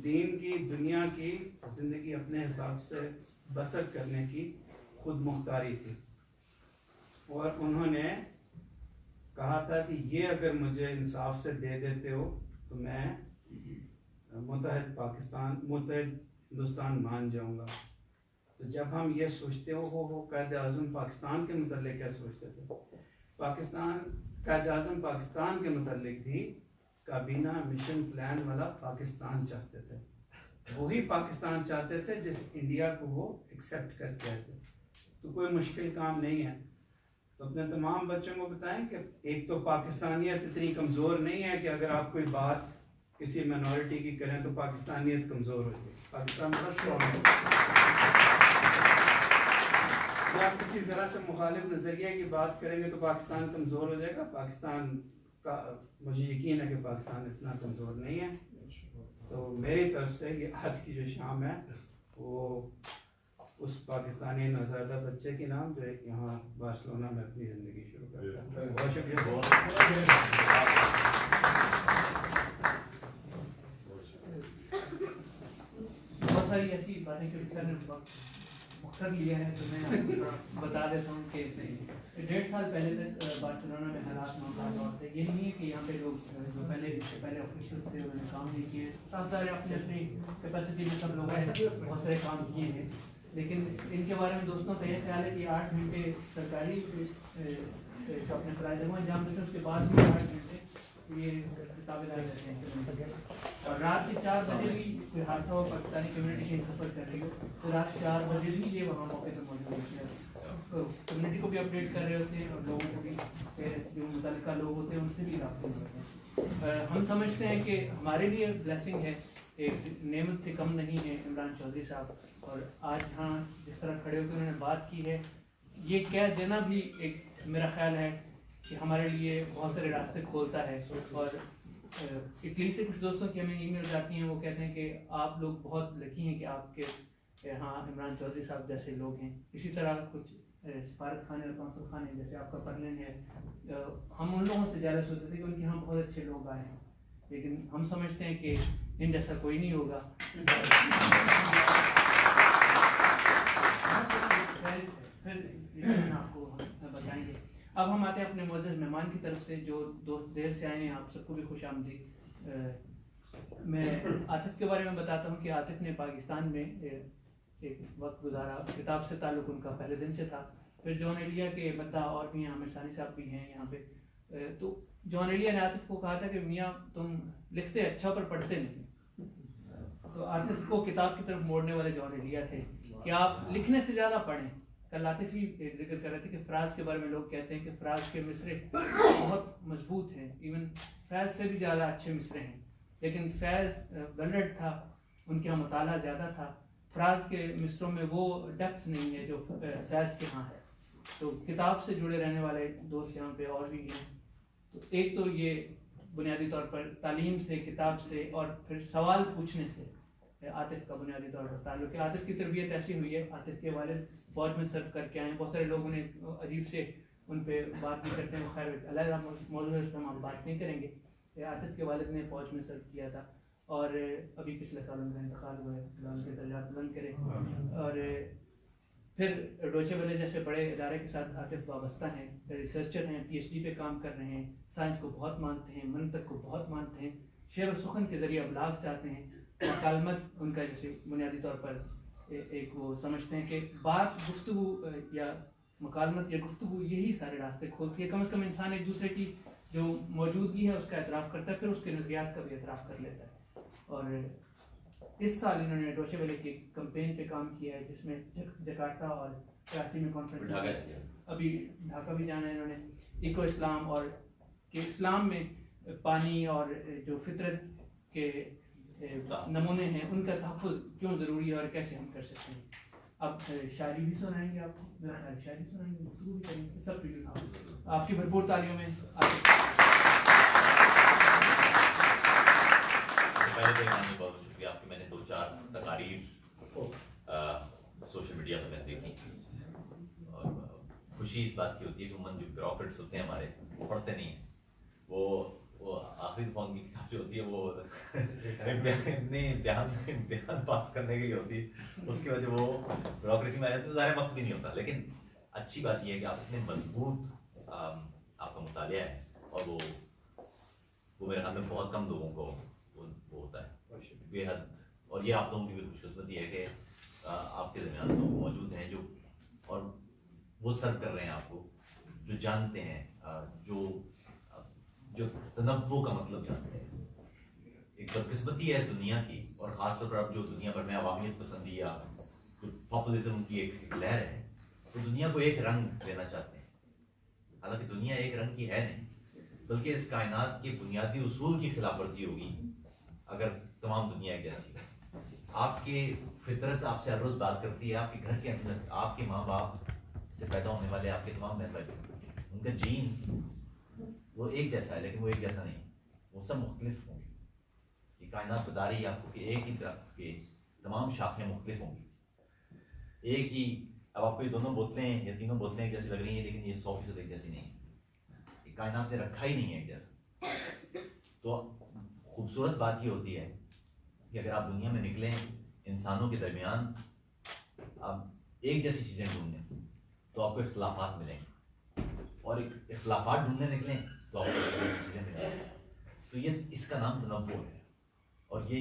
दीन की, दुनिया की जिंदगी अपने हिसाब से बसर करने की खुद मुख्तारी थी, और उन्होंने कहा था कि ये अगर मुझे इंसाफ से दे देते हो तो मैं मुत्तहिद हिंदुस्तान मान जाऊंगा। तो जब हम ये सोचते हो कायद आज़म पाकिस्तान के मतलब क्या सोचते थे, पाकिस्तान कायद आज़म पाकिस्तान के मतलब भी काबीना मिशन प्लान वाला पाकिस्तान चाहते थे, वही पाकिस्तान चाहते थे जिस इंडिया को वो एक्सेप्ट करके आए थे। तो कोई मुश्किल काम नहीं है। तो अपने तमाम बच्चों को बताएं कि एक तो पाकिस्तानियत इतनी कमज़ोर नहीं है कि अगर आप कोई बात किसी माइनॉरिटी की करें तो पाकिस्तानियत कमज़ोर हो जाए। पाकिस्तान बस प्रॉब्लम, आप किसी ज़रा से मुखालिफ नज़रिए की बात करेंगे तो पाकिस्तान कमज़ोर हो जाएगा। पाकिस्तान का मुझे यकीन है कि पाकिस्तान इतना कमज़ोर नहीं है। तो मेरी तरफ से ये आज की जो शाम है वो उस पाकिस्तानी नौज़ादा बच्चे के नाम जो यहाँ बार्सिलोना में अपनी ज़िंदगी शुरू करता है। बहुत शुक्रिया। बहुत सारी ऐसी बातें जो सर ने मकसद लिया है तो मैं आपको थोड़ा बता देता हूँ कि 1.5 साल पहले तक बार्सिलोना में हालात मामला और थे। ये नहीं है कि यहाँ पे लोग जो पहले ऑफिशियल थे उन्होंने काम नहीं किए, सब सारे अपनी अपनी कैपेसिटी में सब लोगों ने बहुत सारे काम किए हैं। लेकिन इनके बारे में दोस्तों का यह ख्याल है कि 8 घंटे सरकारी जो अपने फ़राइज़ अंजाम देते हैं उसके बाद भी 8 घंटे ये ताबेदार रहते हैं। और रात के 4 बजे भी कोई हादसा हो, पाकिस्तानी कम्युनिटी कहीं सफ़र कर रही हो तो रात 4 बजे भी ये वहाँ मौके पर मौजूद होते हैं, तो कम्युनिटी को भी अपडेट कर रहे होते हैं और लोगों को भी जो मुतल्लिका लोग होते हैं उनसे भी राब्ते में होते हैं। हम समझते हैं कि हमारे लिए ब्लेसिंग है, एक नेमत से कम नहीं है इमरान चौधरी साहब। और आज यहाँ जिस तरह खड़े होकर उन्होंने बात की है, ये कह देना भी एक मेरा ख्याल है कि हमारे लिए बहुत सारे रास्ते खोलता है। और इटली से कुछ दोस्तों की हमें ईमेल आती हैं, वो कहते हैं कि आप लोग बहुत लकी हैं कि आपके यहाँ इमरान चौधरी साहब जैसे लोग हैं। इसी तरह कुछ सफारत खाने और कौंसल खाने जैसे आपका परलिन है, हम उन लोगों से जेलस होते थे कि उनके यहाँ बहुत अच्छे लोग आए हैं, लेकिन हम समझते हैं कि इन जैसा कोई नहीं होगा। फिर आपको बताएंगे। अब हम आते हैं अपने मोअज़्ज़ज़ मेहमान की तरफ से जो दोस्त देर से आए हैं, आप सबको भी खुश आमदीद। मैं आतिफ के बारे में बताता हूँ कि आतिफ ने पाकिस्तान में एक वक्त गुजारा, किताब से ताल्लुक़ उनका पहले दिन से था। फिर जॉन एलिया के बद्दा और भी हैं, आमिर सानी साहब भी हैं यहाँ पे। तो जॉन एलिया ने आतिफ को कहा था कि मियाँ तुम लिखते अच्छा पर पढ़ते नहीं। तो आतिफ को किताब की तरफ मोड़ने वाले जॉन एलिया थे कि आप लिखने से ज़्यादा पढ़ें। कल आतिफ ही जिक्र कर रहे थे कि फ़राज के बारे में लोग कहते हैं कि फ़राज के मिसरे बहुत मजबूत हैं, इवन फैज़ से भी ज़्यादा अच्छे मिसरे हैं, लेकिन फैज़ वेलरेड था, उनके यहाँ मुताला ज़्यादा था। फ़राज के मिसरों में वो डेप्थ नहीं है जो फैज़ के यहाँ है। तो किताब से जुड़े रहने वाले दोस्त यहाँ पे और भी हैं। तो एक तो ये बुनियादी तौर पर तालीम से, किताब से और फिर सवाल पूछने से आतिफ का बुनियादी तौर पर ताल्लुक़ है। आतिफ की तरबियत ऐसी हुई है, आतिफ के वालिद फौज में सर्व करके आए हैं। बहुत सारे लोग उन्हें अजीब से उन पर बात भी करते हैं, खैर अलग मौजूद है, हम बात नहीं करेंगे। आतिफ के वालिद ने फौज में सर्व किया था और अभी पिछले साल उनका इंतकाल हुआ है, उनके दर्जात बुलंद करें। और फिर डोचे वेले जैसे बड़े इदारे के साथ आतिफ वाबस्ता हैं, रिसर्चर हैं, PhD पे काम कर रहे हैं, साइंस को बहुत मानते हैं, मंतक को बहुत मानते हैं, शेर और सुखन के ज़रिए अबलाग चाहते हैं। मकालमत उनका जैसे बुनियादी तौर पर एक वो समझते हैं कि बात गुफ्तगू या मकालमत या गुफ्तगू यही सारे रास्ते खोलती है। कम से कम इंसान एक दूसरे की जो मौजूदगी है उसका एतराफ़ करता है, फिर उसके नज़रियात का भी एतराफ़ कर लेता है। और इस साल इन्होंने डोचे वेले की कैंपेन पे काम किया है जिसमें जकार्ता और कराची में कॉन्फ्रेंस, अभी ढाका भी जाना है इन्होंने। इको इस्लाम और कि इस्लाम में पानी और जो फितरत के नमूने हैं उनका तहफ़्फ़ुज़ क्यों ज़रूरी है और कैसे हम कर सकते हैं। अब शायरी भी सुनाएंगे आपको, मेरा ख्याल शायरी सुनाएंगे, गुफ्तगू भी करेंगे, सब चीज़ें आपकी भरपूर तालियों में। पहले तो ईमानी बहुत शुक्रिया आपकी। मैंने 2-4 तकारीर सोशल मीडिया पर देखी और खुशी इस बात की होती है कि उमन जो ब्यूरोक्रेट्स होते हैं हमारे, वो पढ़ते नहीं हैं। वो आखिरी फोन की किताब जो होती है वो इम्तिहान पास करने के लिए होती है, उसकी वजह वो ब्यूरोक्रेसी में आ जाते हैं, तो ज़्यादा वक्त भी नहीं होता। लेकिन अच्छी बात यह है कि आप इतने मजबूत आपका मुतालिया है और वो मेरे ख्याल में बहुत कम लोगों को वो होता है बेहद। और ये आप लोगों की भी खुशकिस्मती है कि आपके दरमियान लोग मौजूद हैं जो और वो सर्व कर रहे हैं आपको, जो जानते हैं, जो तनव्वु का मतलब जानते हैं। एक बदकिस्मती है इस दुनिया की, और ख़ासतौर पर अब जो दुनिया भर में अवामियत पसंदी या जो पॉपुलिज्म की एक लहर है, तो दुनिया को एक रंग देना चाहते हैं। हालांकि दुनिया एक रंग की है नहीं, बल्कि इस कायनात के बुनियादी उसूल की खिलाफ वर्जी होगी अगर तमाम दुनिया एक जैसी है। आपके फितरत आपसे हर रोज़ बात करती है। आपके घर के अंदर आपके माँ बाप से पैदा होने वाले आपके तमाम मेंबर, उनका जीन वो एक जैसा है, लेकिन वो एक जैसा नहीं, वो सब मुख्तलिफ होंगे। ये कायनात बता रही है आपको कि एक ही दरख्त के तमाम शाखें मुख्तलिफ होंगी। एक ही, अब आपको ये दोनों बोतलें या तीनों बोतलें एक जैसी लग रही हैं, लेकिन ये 100% एक जैसी नहीं है। ये कायनात ने रखा ही नहीं है एक जैसा। तो खूबसूरत बात ये होती है कि अगर आप दुनिया में निकलें, इंसानों के दरमियान आप एक जैसी चीज़ें ढूंढें तो आपको इख्तलाफात मिलेंगे, और इख्तलाफात ढूंढने निकलें तो आपको एक जैसी चीज़ें मिलेंगी। तो ये इसका नाम तनव्वुर है। और ये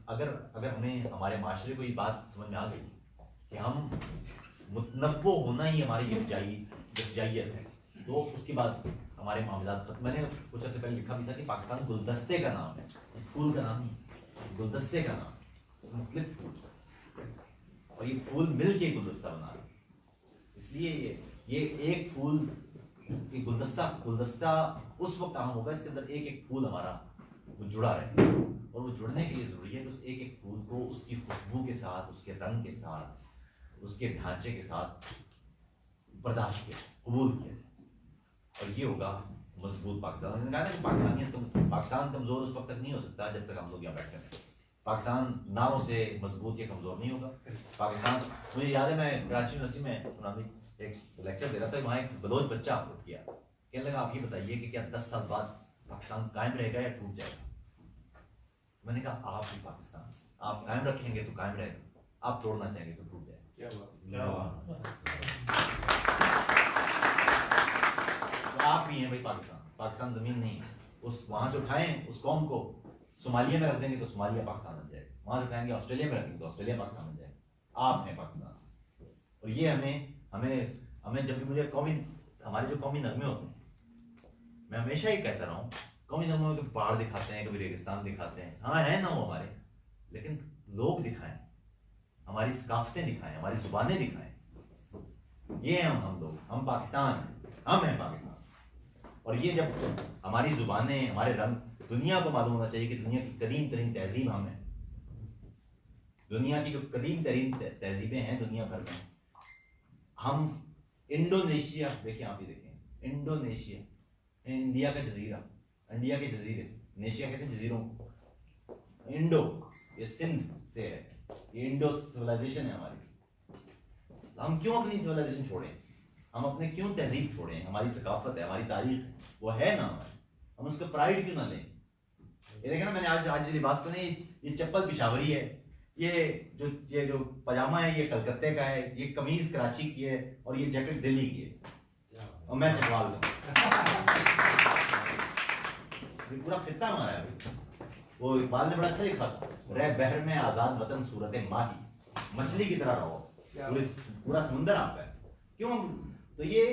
अगर हमें हमारे माशरे को ये बात समझ में आ गई कि हम मुतनव्वु होना ही हमारी यकजाइयत है, तो उसके बाद हमारे मामलात। मैंने कुछ अर्से पहले लिखा भी था कि पाकिस्तान गुलदस्ते का नाम है, फूल का नाम नहीं, गुलदस्ते का नाम, मुख्तलिफ फूल, और ये फूल मिल के गुलदस्ता बना रहे हैं। इसलिए ये एक फूल की गुलदस्ता उस वक्त आम होगा इसके अंदर एक एक फूल हमारा वो जुड़ा रहे, और वो जुड़ने के लिए ज़रूरी है कि उस एक एक फूल को उसकी खुशबू के साथ, उसके रंग के साथ, उसके ढांचे के साथ बर्दाश्त किया, कबूल किया, और ये होगा मजबूत पाकिस्तान। मैंने कहा ना कि पाकिस्तान कमज़ोर उस वक्त तक नहीं हो सकता जब तक हम लोग यहाँ बैठे हैं। पाकिस्तान नामों से मजबूत या कमज़ोर नहीं होगा। पाकिस्तान, मुझे याद है मैं कराची यूनिवर्सिटी में एक लेक्चर दे रहा था, वहाँ एक बलोच बच्चा उठ गया, कहने लगा आप ये बताइए कि क्या 10 साल बाद पाकिस्तान कायम रहेगा या टूट जाएगा। मैंने कहा आप ही पाकिस्तान, आप कायम रखेंगे तो कायम रहेगा, आप तोड़ना चाहेंगे तो टूट जाएगा। तो आप ही हैं भाई पाकिस्तान ज़मीन नहीं है। उस वहां से उठाएं उस कौम को, सोमालिया में रख देंगे तो सोमालिया पाकिस्तान बन जाएगा, वहां से उठाएंगे ऑस्ट्रेलिया में रखेंगे तो ऑस्ट्रेलिया पाकिस्तान बन जाएगा। आप हैं पाकिस्तान। और ये हमें जब भी मुझे हमारे जो कौमी नगमे होते हैं, मैं हमेशा ही कहता रहा हूँ, कौमी नगमों में पहाड़ दिखाते हैं, कभी रेगिस्तान दिखाते हैं, हाँ है ना वो हमारे, लेकिन लोग दिखाएं, हमारी सकाफतें दिखाएं, हमारी जुबानें दिखाएं। ये हैं हम लोग, हम पाकिस्तान, हम हैं पाकिस्तान। और ये जब हमारी जुबानें, हमारे रंग, दुनिया को मालूम होना चाहिए कि दुनिया की कदीम तरीन तहजीब हम हैं। दुनिया की जो कदीम तरीन तहजीबें हैं दुनिया भर में, हम इंडोनेशिया, देखिए आप ये देखें, इंडोनेशिया, इंडिया का जजीरा, इंडिया के जजीरे, नेशिया कहते हैं जजीरों को, इंडो ये सिंध से है, ये इंडो सिविलाइजेशन है हमारी। हम क्यों अपनी सिविलाइजेशन छोड़ें, हम अपने क्यों तहजीब छोड़ें, हमारी सकाफत है, हमारी तारीख वो है ना हमारी, हम उसका प्राइड क्यों ना लें। ये देखें ना, मैंने आज लिबास पहने, ये चप्पल पिशावरी है, ये जो पजामा है ये कलकत्ते का है, ये कमीज कराची की है, और ये जैकेट दिल्ली की है, और मैं चकवाल का। ये पूरा खित्ता हमारा है भाई। वो इकबाल ने बड़ा अच्छा लिखा था, रह बहर में आजाद वतन सूरत माही, मछली की तरह रहो, पूरा समुंदर आपका है। क्यों? तो ये,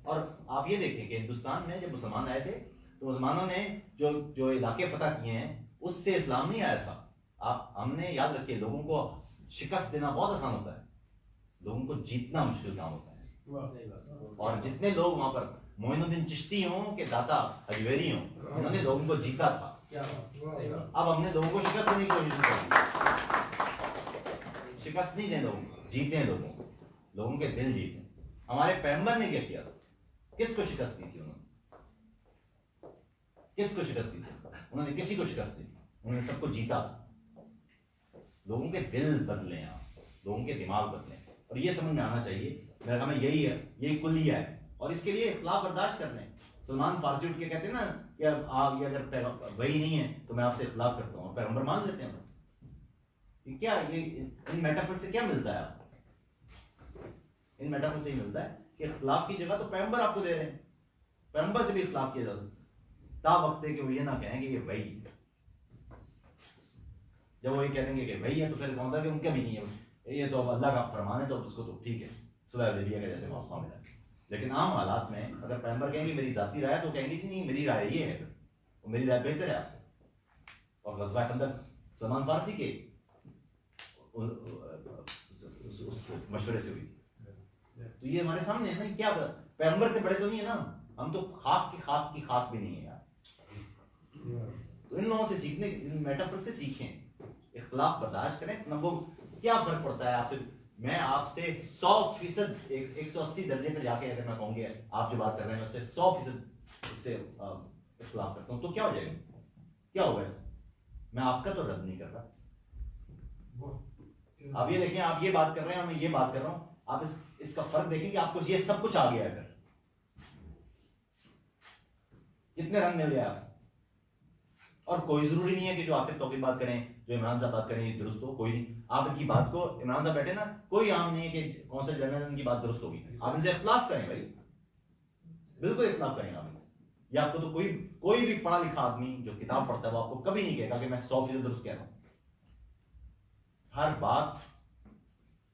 और आप ये देखें कि हिंदुस्तान में जब मुसलमान आए थे तो मुसलमानों ने जो इलाके फतह किए हैं उससे इस्लाम नहीं आया था। हमने याद रखिए, लोगों को शिकस्त देना बहुत आसान होता है, लोगों को जीतना मुश्किल काम होता है। और जितने लोग वहां पर मोइनुद्दीन चिश्ती हों के दाता अजवेरी हों, उन्होंने लोगों को जीता था। अब हमने लोगों को शिकस्त देने की कोशिश की, शिकस्त नहीं दें लोगों को, जीते लोगों के दिल जीते। हमारे पैगंबर ने क्या किया था? किसको शिकस्त दी थी उन्होंने? किसको शिकस्त दी थी? उन्होंने किसी को शिकस्त दी, उन्होंने सबको जीता। लोगों के दिल बदलें आप, लोगों के दिमाग बदलें, और ये समझ में आना चाहिए मेरा काम यही है, यही कुल्लिया है। और इसके लिए इख्तिलाफ बर्दाश्त कर लें। सलमान फारसी उठ के कहते हैं ना कि आप ये अगर वही नहीं है तो मैं आपसे इख्तिलाफ करता हूँ, और पैगंबर मान लेते हैं। क्या ये इन मेटाफर से क्या मिलता है आपको? इन मेटाफर से ही मिलता है कि इख्तिलाफ की जगह तो पैगंबर आपको दे रहे हैं, पैगंबर से भी इख्तिलाफ किया जा सकता, ता वक्त है कि वो ये ना कहें कि ये वही है। जब वो ये कह देंगे कि वही है तो फिर मतलब कि उनका भी नहीं है, ये तो अब अल्लाह का फरमान है, तो उसको तो ठीक है, सुलह हुदैबिया का जैसे मौका मिला। लेकिन आम हालात में अगर पैगंबर कहेंगे मेरी जाती राय, तो कहेंगे कि नहीं मेरी राय ये है, और मेरी राय बेहतर है आपसे। और ग़ज़वा खंदक सलमान फारसी के उस मशवरे से हुई थी। तो ये हमारे सामने है ना, क्या पैगंबर से बड़े तो नहीं है ना हम, तो खाक की खाक भी नहीं है यार। तो इन लोगों से सीखने, इन मेटाफर से सीखें, इख्तिलाफ बर्दाश्त करें। नंबर क्या फर्क पड़ता है आपसे, मैं आपसे 100% 180 दर्जे पर जाके अगर मैं कहूँगी आप जो बात कर रहे हैं उससे 100% उससे इख्तिलाफ करता हूँ, तो क्या हो जाएगा, क्या होगा इससे? मैं आपका तो रद्द नहीं कर रहा। आप ये देखें, आप ये बात कर रहे हैं और मैं ये बात कर रहा हूं, आप इसका फर्क देखें कि आपको ये सब कुछ आ गया है, अगर कितने रंग मिल गए आप। और कोई जरूरी नहीं है कि जो आतिफ तौकीर बात करें, जो इमरान साहब बात करें ये दुरुस्त हो, कोई नहीं। आप इनकी बात को, इमरान साहब बैठे ना, कोई आम नहीं है कि कौन सा जनरल इनकी बात दुरुस्त होगी, आप इनसे इख्तिलाफ करें भाई, बिल्कुल इख्तिलाफ करें आप इनसे। या आपको तो कोई भी पढ़ा लिखा आदमी जो किताब पढ़ता है वो आपको कभी नहीं कहेगा कि मैं 100% दुरुस्त कह रहा हूं। हर बात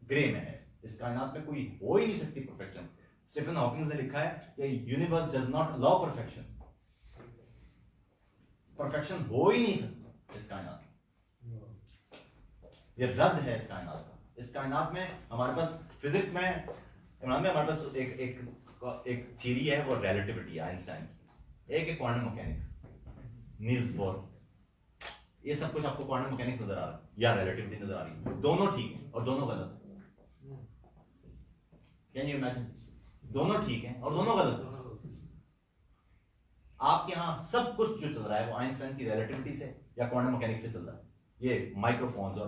ग्रे में है, इस कायनात में कोई हो ही नहीं सकती परफेक्शन। स्टीफन हॉकिंस ने लिखा है कि universe does not allow perfection, perfection हो ही नहीं सकता इस कायनात में, ये रद्द है इस कायनात का। इस कायनात में हमारे पास फिजिक्स में, इमरान में हमारे पास एक थ्योरी है, वो रिलेटिविटी है आइंस्टाइन की, एक है क्वांटम मैकेनिक्स नील्स बोर। ये सब कुछ आपको क्वांटम मैकेनिक्स नजर आ रहा है या रिलेटिविटी नजर आ रही है, दोनों ठीक है और दोनों गलत है। कैन यू इमेजिन, दोनों ठीक है और दोनों गलत है। आपके यहां सब कुछ जो चल रहा है वो आइंस्टाइन की रिलेटिविटी से या क्वांटम मैकेनिक्स से चल रहा है। ये माइक्रोफोन्स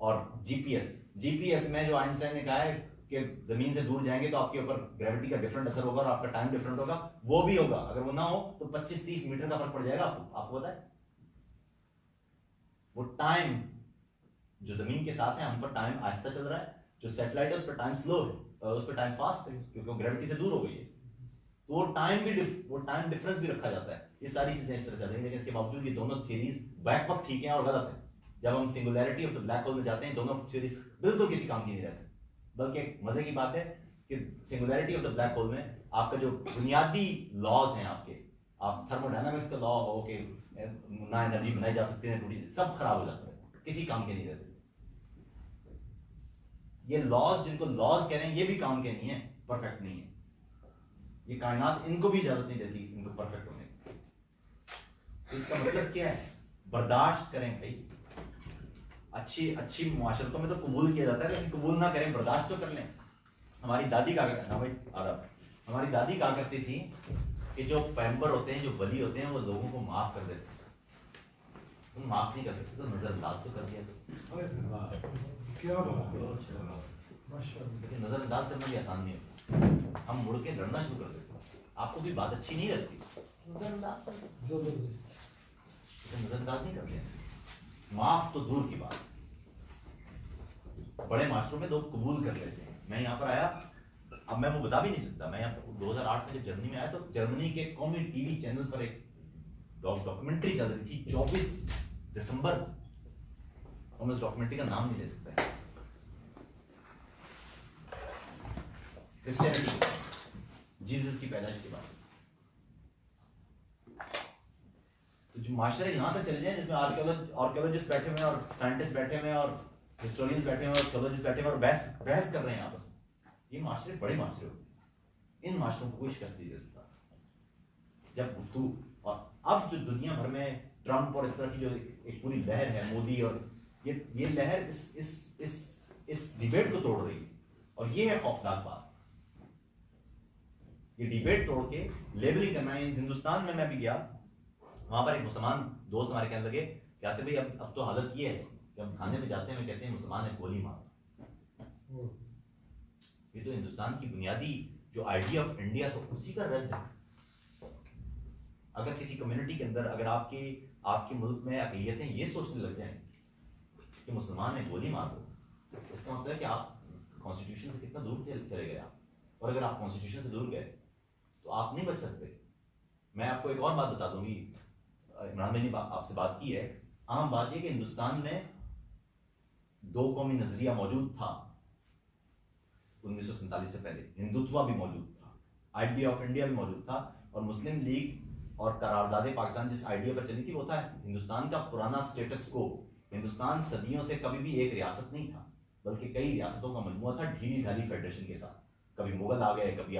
और जीपीएस में जो आइंस्टाइन ने कहा है कि जमीन से दूर जाएंगे तो आपके ऊपर ग्रेविटी का डिफरेंट असर होगा और आपका टाइम डिफरेंट होगा, वो भी होगा। अगर वो ना हो तो 25-30 मीटर का फर्क पड़ जाएगा आपको पता है। वो टाइम जो जमीन के साथ है, हम पर टाइम आहिस्ता चल रहा है, जो सैटेलाइट है उस पर टाइम स्लो है और उस पर टाइम फास्ट है क्योंकि वो ग्रेविटी से दूर हो गई है। तो वो टाइम डिफरेंस भी रखा जाता है। ये सारी चीजें इस तरह चल रही है, लेकिन इसके बावजूद ये दोनों थ्योरीज बैक वक्त ठीक है और गलत है। जब हम singularity of the black hole में जाते हैं, दोनों थ्योरीज बिल्कुल किसी काम की नहीं रहती। बल्कि एक मजे की बात है कि singularity of the black hole में आपका जो बुनियादी लॉज हैं आपके, आप थर्मोडायनामिक्स का लॉ हो कि ना एनर्जी बनाई जा सकती है टूटी, सब खराब हो जाता है, किसी काम के नहीं रहते। ये लॉज जिनको लॉज कह रहे हैं ये भी काम के नहीं है, परफेक्ट नहीं है। ये कायनात इनको भी इजाजत नहीं देती इनको परफेक्ट होने की। तो इसका मतलब क्या है, बर्दाश्त करें भाई। अच्छी मुआशरतों में तो कबूल किया जाता है, लेकिन कबूल ना करें, बर्दाश्त तो कर लें। हमारी दादी कहा करती ना भाई आदाब, हमारी दादी कहा करती थी कि जो पैगंबर होते हैं, जो वली होते हैं, वो लोगों को माफ कर देते हैं। तुम माफ नहीं कर सकते तो नजरअंदाज तो कर दिया। लेकिन नजरअंदाज करना भी आसान नहीं होता। हम मुड़ के लड़ना शुरू कर देते हैं। आपको भी बात अच्छी नहीं लगती, नजरअंदाज कर दो, नजरअंदाज नहीं करते। माफ तो दूर की बात, बड़े माशरों में लोग कबूल कर लेते हैं। मैं यहाँ पर आया, अब मैं वो बता भी नहीं सकता। मैं यहाँ 2008 में जब जर्मनी में आया तो जर्मनी के कौमी टीवी चैनल पर एक डॉक्यूमेंट्री चल रही थी 24 दिसंबर। हम उस डॉक्यूमेंट्री का नाम नहीं ले सकते। क्रिश्चियनिटी, जीसस की पैदाइश के बाद। तो जो माशरे यहाँ तक चले जाए जिसमें आर्कियोलॉजिस्ट बैठे हुए हैं और साइंटिस्ट बैठे हुए हैं और हिस्टोरियंस बैठे हुए हैं और थियोलॉजिस्ट बैठे हुए हैं और बहस कर रहे हैं आपस में, ये माशरे बड़े माशरे होते हैं। इन माशरों को कोई शिकस्त नहीं दे सकता जब गुफ्तगू। और अब जो दुनिया भर में ट्रंप और इस तरह की जो एक पूरी लहर है, मोदी और ये लहर इस डिबेट को तोड़ रही है। और ये है खौफनाक बात। ये डिबेट तोड़ के लेबलिंग करना है। हिंदुस्तान में मैं भी गया, वहां पर एक मुसलमान दोस्त हमारे कहने लगे, कहते भाई अब तो हालत ये है कि हम खाने पे जाते हैं, कहते हैं मुसलमान है गोली मार। ये तो हिंदुस्तान की बुनियादी जो आइडिया ऑफ इंडिया तो उसी का रद्द है। अगर किसी कम्युनिटी के अंदर अगर आपके मुल्क में अक़लियतें ये सोचने लग जाएं कि मुसलमान है गोली मार दो, इसका मतलब है कि आप कॉन्स्टिट्यूशन से कितना दूर चले गए आप। और अगर आप कॉन्स्टिट्यूशन से दूर गए तो आप नहीं बच सकते। मैं आपको एक और बात बता दूंगी, इमरान भाई ने आपसे बात की है। आम बात यह कि हिंदुस्तान में दो कौमी नजरिया मौजूद था 1947 से पहले, हिंदुत्व भी मौजूद था, आइडिया ऑफ इंडिया भी मौजूद था, और मुस्लिम लीग और करारदादे पाकिस्तान जिस आइडिया पर चली थी वो था हिंदुस्तान का पुराना स्टेटस को। हिंदुस्तान सदियों से कभी भी एक रियासत नहीं था, बल्कि कई रियासतों का मजमूआ था, ढीली ढाली फेडरेशन के साथ। कभी मुगल आ गए, कभी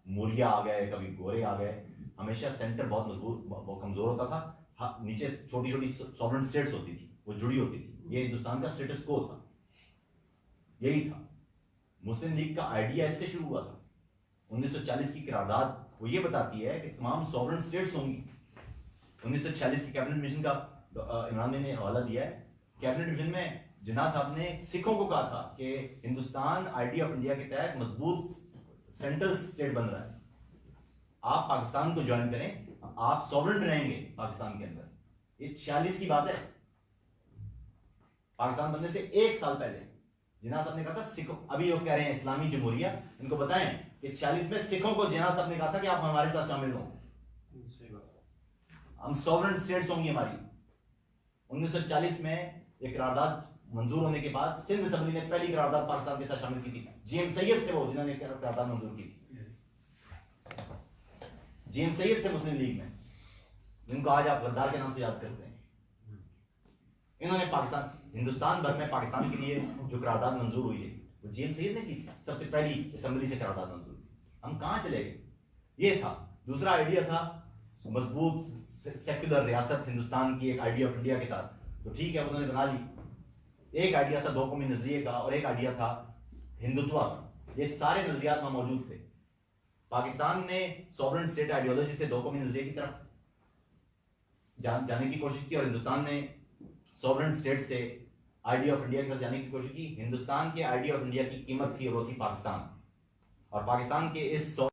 मौर्य आ गए, कभी गोरे आ गए। हमेशा सेंटर बहुत मजबूत, बहुत कमजोर होता था, नीचे छोटी छोटी सॉवरेन स्टेट्स होती थी, वो जुड़ी होती थी। ये हिंदुस्तान का स्टेटस को था, यही था। मुस्लिम लीग का आइडिया इससे शुरू हुआ था। 1940 की करारदाद वो ये बताती है कि तमाम सॉवरेन स्टेट्स होंगी। 1946 की कैबिनेट मिशन का इमरान ने हवाला दिया है। कैबिनेट मिशन में जिन्ना साहब ने सिखों को कहा था कि हिंदुस्तान आइडिया ऑफ इंडिया के तहत मजबूत सेंट्रल स्टेट बन रहा है, आप पाकिस्तान को ज्वाइन करें, आप सॉवरेन रहेंगे पाकिस्तान के अंदर। ये 46 की बात है, पाकिस्तान बनने से 1 साल पहले जिन्ना साहब ने कहा था सिखों, अभी वो कह रहे हैं इस्लामी जमहूरिया, इनको बताएं कि 46 में सिखों को जिन्ना साहब ने कहा था कि आप हमारे साथ शामिल हो, हम सॉवरेन स्टेट्स होंगी हमारी। 1940 में एक करारदाद मंजूर होने के बाद सिंध असेंबली ने पहली करारदाद पाकिस्तान के साथ शामिल की थी। जीएम सैयद थे वो जिन्होंने करारदाद मंजूर की थी। जीएम सैयद थे मुस्लिम लीग में, जिनको आज आप गद्दार के नाम से याद करते हैं। इन्होंने पाकिस्तान, हिंदुस्तान भर में पाकिस्तान के लिए जो करारदाद मंजूर हुई है वो जीएम सैयद ने की थी। सबसे पहली असेंबली से करारदाद मंजूर हुई। हम कहां चले गए? ये था दूसरा आइडिया, था मजबूत सेक्युलर रियासत हिंदुस्तान की, एक आइडिया ऑफ इंडिया के तहत। तो ठीक है, उन्होंने बना ली। एक आइडिया था दो कौमी नजरिए का, और एक आइडिया था हिंदुत्व का। ये सारे नजरियात वहां मौजूद थे। पाकिस्तान ने सॉवरेन स्टेट आइडियोलॉजी से दो कौमी नजरिए की तरफ जाने की कोशिश की, और हिंदुस्तान ने सॉवरेन स्टेट से आइडिया ऑफ इंडिया की तरफ जाने की कोशिश की। हिंदुस्तान के आइडिया ऑफ इंडिया की कीमत थी, और वो थी पाकिस्तान। और पाकिस्तान के इस